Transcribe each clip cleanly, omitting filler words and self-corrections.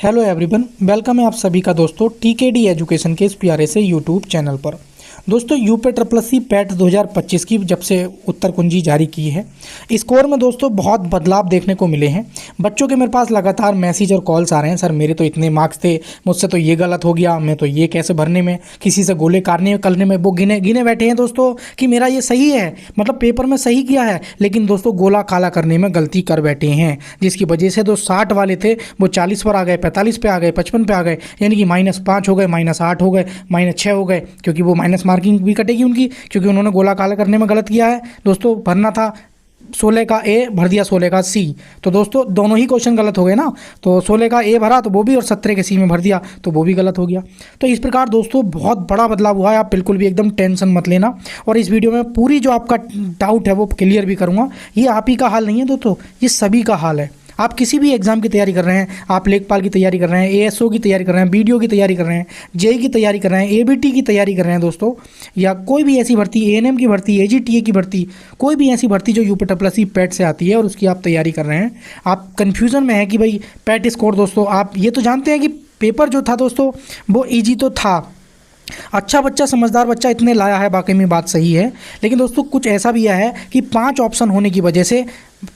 Hello everyone, welcome है आप सभी का दोस्तों टीकेडी एजुकेशन के इस प्यारे से यूट्यूब चैनल पर। दोस्तों यूपी ट्रिपल सी पैट 2025 की जब से उत्तर कुंजी जारी की है, स्कोर में दोस्तों बहुत बदलाव देखने को मिले हैं। बच्चों के मेरे पास लगातार मैसेज और कॉल्स आ रहे हैं, सर मेरे तो इतने मार्क्स थे, मुझसे तो ये गलत हो गया, मैं तो ये कैसे भरने में, किसी से गोले करने में वो गिने बैठे हैं दोस्तों कि मेरा ये सही है, मतलब पेपर में सही किया है, लेकिन दोस्तों गोला काला करने में गलती कर बैठे हैं, जिसकी वजह से जो 60 वाले थे वो 40 पर आ गए, 45 पे आ गए, 55 पे आ गए, यानी कि -5 हो गए, -8 हो गए, -6 हो गए, क्योंकि वो माइनस मार्किंग भी कटेगी उनकी, क्योंकि उन्होंने गोला काला करने में गलत किया है। दोस्तों भरना था 16 का ए, भर दिया 16 का सी, तो दोस्तों दोनों ही क्वेश्चन गलत हो गए ना। तो 16 का ए भरा तो वो भी, और 17 के सी में भर दिया तो वो भी गलत हो गया। तो इस प्रकार दोस्तों बहुत बड़ा बदलाव हुआ है, आप बिल्कुल भी एकदम टेंशन मत लेना। और इस वीडियो में पूरी जो आपका डाउट है वो क्लियर भी करूँगा। ये आप ही का हाल नहीं है दोस्तों, ये सभी का हाल है। आप किसी भी एग्जाम की तैयारी कर रहे हैं, आप लेखपाल की तैयारी कर रहे हैं, एएसओ की तैयारी कर रहे हैं, बीडीओ की तैयारी कर रहे हैं, जेई की तैयारी कर रहे हैं, एबीटी की तैयारी कर रहे हैं दोस्तों, या कोई भी ऐसी भर्ती, एएनएम की भर्ती, एजीटीए की भर्ती, कोई भी ऐसी भर्ती जो यूपी ट्रिपल सी पैट से आती है और उसकी आप तैयारी कर रहे हैं, आप कन्फ्यूज़न में है कि भाई पैट स्कोर, दोस्तों आप ये तो जानते हैं कि पेपर जो था दोस्तों वो ईजी तो था, अच्छा बच्चा, समझदार बच्चा इतने लाया है, वाकई में बात सही है। लेकिन दोस्तों कुछ ऐसा भी है कि 5 ऑप्शन होने की वजह से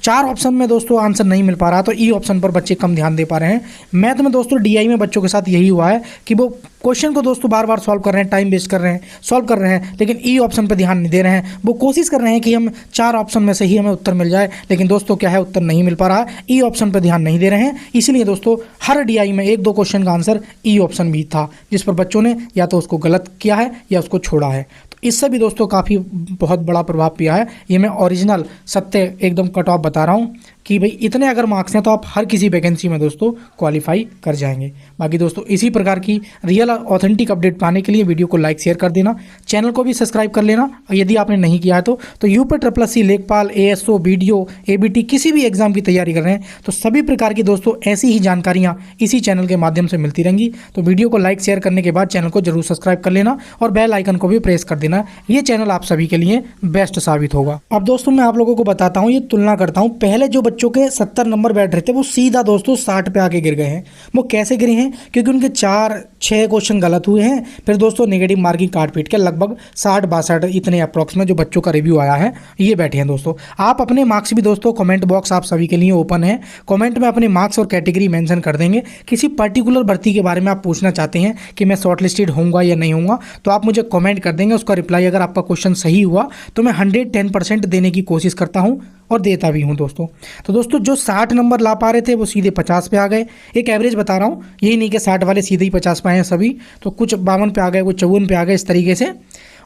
4 ऑप्शन में दोस्तों आंसर नहीं मिल पा रहा, तो ई ऑप्शन पर बच्चे कम ध्यान दे पा रहे हैं। मैथ में दोस्तों डीआई में बच्चों के साथ यही हुआ है कि वो क्वेश्चन को दोस्तों बार बार सॉल्व कर रहे हैं, टाइम वेस्ट कर रहे हैं, सॉल्व कर रहे हैं, लेकिन ई ऑप्शन पर ध्यान नहीं दे रहे हैं। वो कोशिश कर रहे हैं कि हम 4 ऑप्शन में से ही हमें उत्तर मिल जाए, लेकिन दोस्तों क्या है, उत्तर नहीं मिल पा रहा है, ई ऑप्शन पर ध्यान नहीं दे रहे हैं। इसलिए दोस्तों हर डीआई में 1-2 क्वेश्चन का आंसर ई ऑप्शन भी था, जिस पर बच्चों ने या तो उसको गलत किया है या उसको छोड़ा है। तो इससे भी दोस्तों काफ़ी बहुत बड़ा प्रभाव पिया है। ये मैं ओरिजिनल सत्य एकदम कट ऑफ बता रहा हूँ कि भाई इतने अगर मार्क्स हैं तो आप हर किसी वैकेंसी में दोस्तों क्वालिफाई कर जाएंगे। बाकी दोस्तों इसी प्रकार की रियल ऑथेंटिक अपडेट पाने के लिए वीडियो को लाइक शेयर कर देना, चैनल को भी सब्सक्राइब कर लेना यदि आपने नहीं किया है तो यूपी ट्रिपल सी, लेखपाल, एएसओ, बीडीओ, एबीटी किसी भी एग्जाम की तैयारी कर रहे हैं तो सभी प्रकार की दोस्तों ऐसी ही जानकारियाँ इसी चैनल के माध्यम से मिलती रहेंगी। तो वीडियो को लाइक शेयर करने के बाद चैनल को जरूर सब्सक्राइब कर लेना और बेल आइकन को भी प्रेस कर देना, ये चैनल आप सभी के लिए बेस्ट साबित होगा। अब दोस्तों मैं आप लोगों को बताता हूँ, ये तुलना करता हूँ, पहले जो बच्चों के 70 नंबर बैठ रहे थे वो सीधा दोस्तों 60 पे आके गिर गए हैं। वो कैसे गिरे हैं? क्योंकि उनके 4-6 क्वेश्चन गलत हुए हैं, फिर दोस्तों नेगेटिव मार्किंग काट पीट के लगभग 60-62 इतने अप्रॉक्स में जो बच्चों का रिव्यू आया है ये बैठे हैं दोस्तों। आप अपने मार्क्स भी दोस्तों, कमेंट बॉक्स आप सभी के लिए ओपन है, कमेंट में अपने मार्क्स और कैटेगरी मेंशन कर देंगे। किसी पर्टिकुलर भर्ती के बारे में आप पूछना चाहते हैं कि मैं शॉर्टलिस्टेड होऊंगा या नहीं होऊंगा, तो आप मुझे कमेंट कर देंगे, उसका रिप्लाई अगर आपका क्वेश्चन सही हुआ तो मैं 110% देने की कोशिश करता हूँ और देता भी हूँ दोस्तों। तो दोस्तों जो 60 नंबर ला पा रहे थे वो सीधे 50 पे आ गए। एक एवरेज बता रहा हूँ, यही नहीं कि 60 वाले सीधे ही 50 पे आए हैं सभी, तो कुछ 52 पे आ गए, कुछ 54 पे आ गए, इस तरीके से।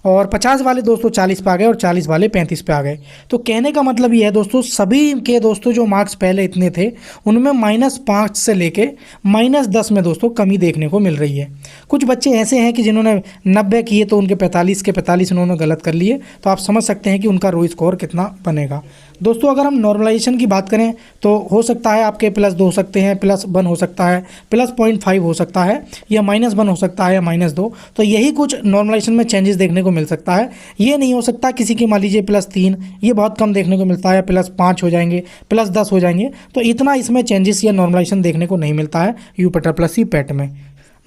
और 50 वाले दोस्तों 40 पे आ गए और 40 वाले 35 पे आ गए। तो कहने का मतलब ये है दोस्तों, सभी के दोस्तों जो मार्क्स पहले इतने थे उनमें -5 से लेके -10 में दोस्तों कमी देखने को मिल रही है। कुछ बच्चे ऐसे हैं कि जिन्होंने 90 किए तो उनके 45 के 45 उन्होंने गलत कर लिए, तो आप समझ सकते हैं कि उनका रो स्कोर कितना बनेगा। दोस्तों अगर हम नॉर्मलाइजेशन की बात करें तो हो सकता है आपके +2 हो सकते हैं, +1 हो सकता है, +0.5 हो सकता है, या -1 हो सकता है, या -2। तो यही कुछ नॉर्मलाइजेशन में चेंजेस देखने को मिल सकता है। ये नहीं हो सकता किसी की मान लीजिए +3, ये बहुत कम देखने को मिलता है, +5 हो जाएंगे, +10 हो जाएंगे, तो इतना इसमें चेंजेस या नॉर्मलाइजेशन देखने को नहीं मिलता है यूपी ट्रिपल सी पैट में।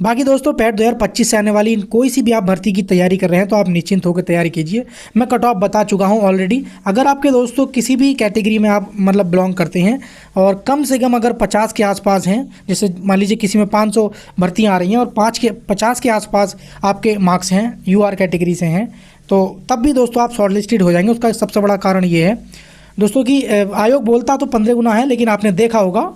बाकी दोस्तों पैट 2025 से आने वाली कोई सी भी आप भर्ती की तैयारी कर रहे हैं तो आप निश्चिंत होकर तैयारी कीजिए। मैं कट ऑफ बता चुका हूं ऑलरेडी। अगर आपके दोस्तों किसी भी कैटेगरी में आप मतलब बिलोंग करते हैं और कम से कम अगर 50 के आसपास हैं, जैसे मान लीजिए किसी में 500 भर्तियां आ रही हैं और 50 के आसपास आपके मार्क्स हैं, यूआर कैटेगरी से हैं, तो तब भी दोस्तों आप शॉर्टलिस्टेड हो जाएंगे। उसका सबसे बड़ा कारण ये है दोस्तों कि आयोग बोलता तो 15 गुना है, लेकिन आपने देखा होगा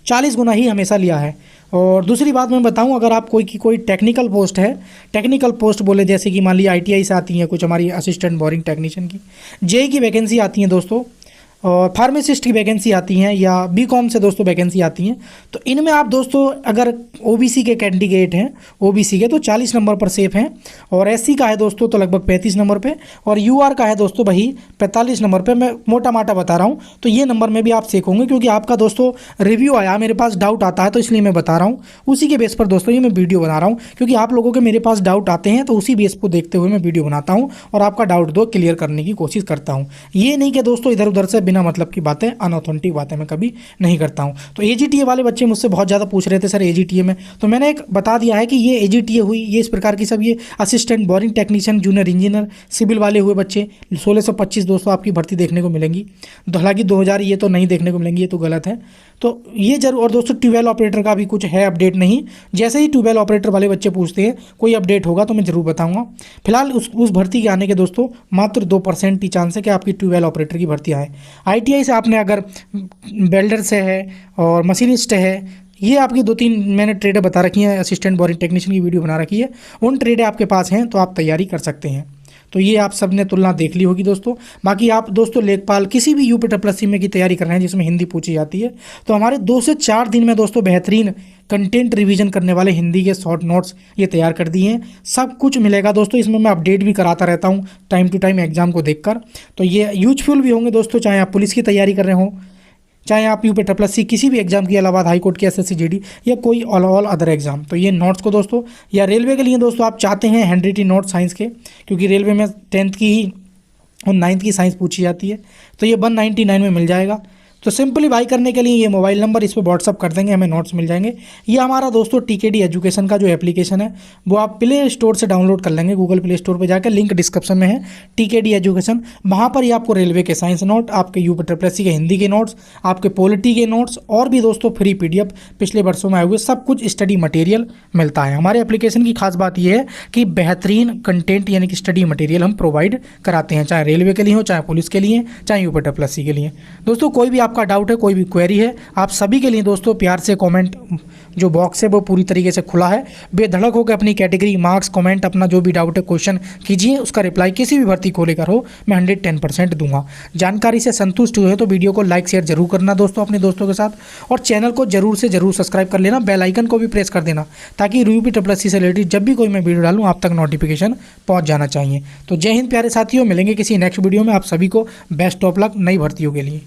40 गुना ही हमेशा लिया है। और दूसरी बात मैं बताऊं, अगर आप कोई टेक्निकल पोस्ट है, टेक्निकल पोस्ट बोले जैसे कि मान लीजिए आईटीआई से आती हैं कुछ हमारी असिस्टेंट बोरिंग टेक्नीशियन की, जेई की वैकेंसी आती हैं दोस्तों, और फार्मासिस्ट की वैकेंसी आती हैं, या बीकॉम से दोस्तों वैकेंसी आती हैं, तो इनमें आप दोस्तों अगर ओबीसी के कैंडिडेट हैं, ओबीसी के, तो 40 नंबर पर सेफ हैं, और एससी का है दोस्तों तो लगभग 35 नंबर पे, और यूआर का है दोस्तों वही 45 नंबर पे। मैं मोटा माटा बता रहा हूँ, तो ये नंबर में भी आप सेफ होंगे, क्योंकि आपका दोस्तों रिव्यू आया, मेरे पास डाउट आता है तो इसलिए मैं बता रहा हूँ। उसी के बेस पर दोस्तों ये मैं वीडियो बना रहा हूँ, क्योंकि आप लोगों के मेरे पास डाउट आते हैं तो उसी बेस को देखते हुए मैं वीडियो बनाता हूँ और आपका डाउट क्लियर करने की कोशिश करता हूँ। ये नहीं कि दोस्तों इधर उधर से बिना मतलब की बातें, अनऑथेंटिक बातें मैं कभी नहीं करता हूँ। तो AGTA वाले बच्चे मुझसे बहुत ज़्यादा पूछ रहे थे सर AGTA में, तो मैंने एक बता दिया है कि ये AGTA हुई, ये इस प्रकार की सब ये assistant, boring technician, junior engineer, civil वाले हुए बच्चे 1625 दोस्तों आपकी भर्ती देखने को मिलेंगी। हालांकि 2000 ये तो नहीं देखने को मिलेंगी, ये तो गलत है। तो ये जरूर, और दोस्तों ट्यूबवेल ऑपरेटर का भी कुछ है अपडेट नहीं, जैसे ही ट्यूबवेल ऑपरेटर वाले बच्चे पूछते हैं कोई अपडेट होगा तो मैं ज़रूर बताऊंगा। फिलहाल उस भर्ती के आने के दोस्तों मात्र 2% ही चांस है कि आपकी ट्यूबवेल ऑपरेटर की भर्ती आए। ITI से आपने अगर वेल्डर से है और मशीनिस्ट है, ये आपकी 2-3 मैंने ट्रेडें बता रखी हैं, असिस्टेंट बोरिंग टेक्नीशियन की वीडियो बना रखी है, उन ट्रेडें आपके पास हैं तो आप तैयारी कर सकते हैं। तो ये आप सब ने तुलना देख ली होगी दोस्तों। बाकी आप दोस्तों लेखपाल किसी भी UPSSC में की तैयारी कर रहे हैं जिसमें हिंदी पूछी जाती है, तो हमारे 2 से 4 दिन में दोस्तों बेहतरीन कंटेंट रिवीजन करने वाले हिंदी के शॉर्ट नोट्स ये तैयार कर दिए हैं। सब कुछ मिलेगा दोस्तों, इसमें मैं अपडेट भी कराता रहता हूँ टाइम टू टाइम एग्जाम को देखकर। तो ये यूजफुल भी होंगे दोस्तों, चाहे आप पुलिस की तैयारी कर रहे हो, चाहे आप UPSSC किसी भी एग्जाम की, इलाहाबाद हाई कोर्ट की, SSC GD या कोई ऑल अदर एग्जाम। तो ये नोट्स को दोस्तों, या रेलवे के लिए दोस्तों आप चाहते हैं हैंड रिटन नोट साइंस के, क्योंकि रेलवे में 10th की ही और 9th की साइंस पूछी जाती है, तो ये 199 में मिल जाएगा। तो सिंपली बाई करने के लिए ये मोबाइल नंबर, इस पर व्हाट्सअप कर देंगे, हमें नोट्स मिल जाएंगे। ये हमारा दोस्तों TKD एजुकेशन का जो एप्लीकेशन है वो आप प्ले स्टोर से डाउनलोड कर लेंगे, गूगल प्ले स्टोर पर जाकर, लिंक डिस्क्रिप्शन में है, TKD एजुकेशन। वहाँ पर ही आपको रेलवे के साइंस नोट, आपके UPSSC के हिंदी के नोट्स, आपके पॉलिटी के नोट्स और भी दोस्तों फ्री PDF पिछले वर्षों में आए हुए सब कुछ स्टडी मटेरियल मिलता है। हमारे एप्लीकेशन की खास बात यह है कि बेहतरीन कंटेंट यानी कि स्टडी मटेरियल हम प्रोवाइड कराते हैं, चाहे रेलवे के लिए हो, चाहे पुलिस के लिए, चाहे UPSSC के लिए। दोस्तों कोई भी आपका डाउट है, कोई भी क्वेरी है, आप सभी के लिए दोस्तों प्यार से कमेंट जो बॉक्स है वो पूरी तरीके से खुला है, बेधड़क होकर अपनी कैटेगरी, मार्क्स, कमेंट, अपना जो भी डाउट है क्वेश्चन कीजिए, उसका रिप्लाई किसी भी भर्ती को लेकर हो मैं 110% दूंगा। जानकारी से संतुष्ट हुए तो वीडियो को लाइक शेयर जरूर करना दोस्तों अपने दोस्तों के साथ, और चैनल को जरूर से जरूर सब्सक्राइब कर लेना, बेल आइकन को भी प्रेस कर देना, ताकि UPSSC से रिलेटेड जब भी कोई मैं वीडियो डालूँ आप तक नोटिफिकेशन पहुँच जाना चाहिए। तो जय हिंद प्यारे साथियों, मिलेंगे किसी नेक्स्ट वीडियो में। आप सभी को बेस्ट ऑफ लक नई भर्तियों के लिए।